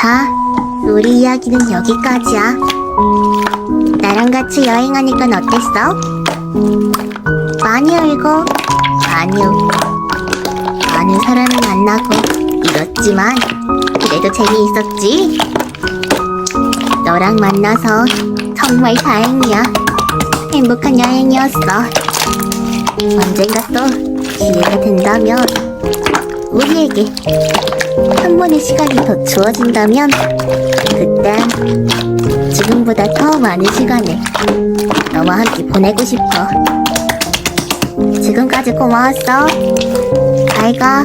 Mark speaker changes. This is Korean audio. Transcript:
Speaker 1: 자, 우리 이야기는 여기까지야. 나랑 같이 여행하니까 어땠어? 많이 울고, 많이 웃고, 많은 사람을 만나고 이렇지만 그래도 재미있었지? 너랑 만나서 정말 다행이야. 행복한 여행이었어. 언젠가 또 기회가 된다면 우리에게 한 번의 시간이 더 주어진다면 그땐 지금보다 더 많은 시간을 너와 함께 보내고 싶어. 지금까지 고마웠어. 잘 가.